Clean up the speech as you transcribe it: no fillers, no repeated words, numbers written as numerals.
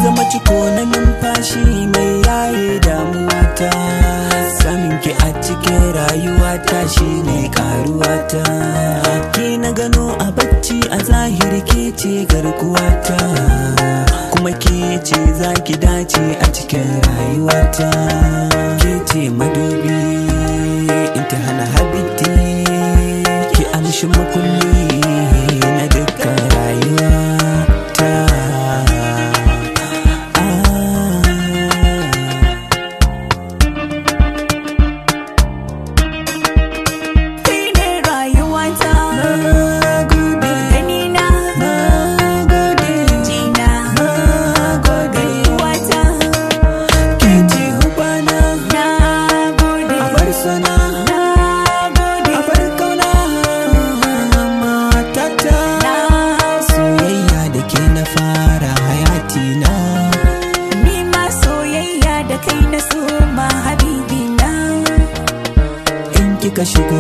zama ciko na numfashi mai yaye damuwata. Samin ki a cikin rayuwata shine karuwata. Ke na gano a bacci a zahiri ke ce garkuwata, kuma ke ce zaki dace a cikin rayuwata. Ke ce madubi in ta hana habiti, ki amshi makulli na dukkan rayuwata. Kika shigo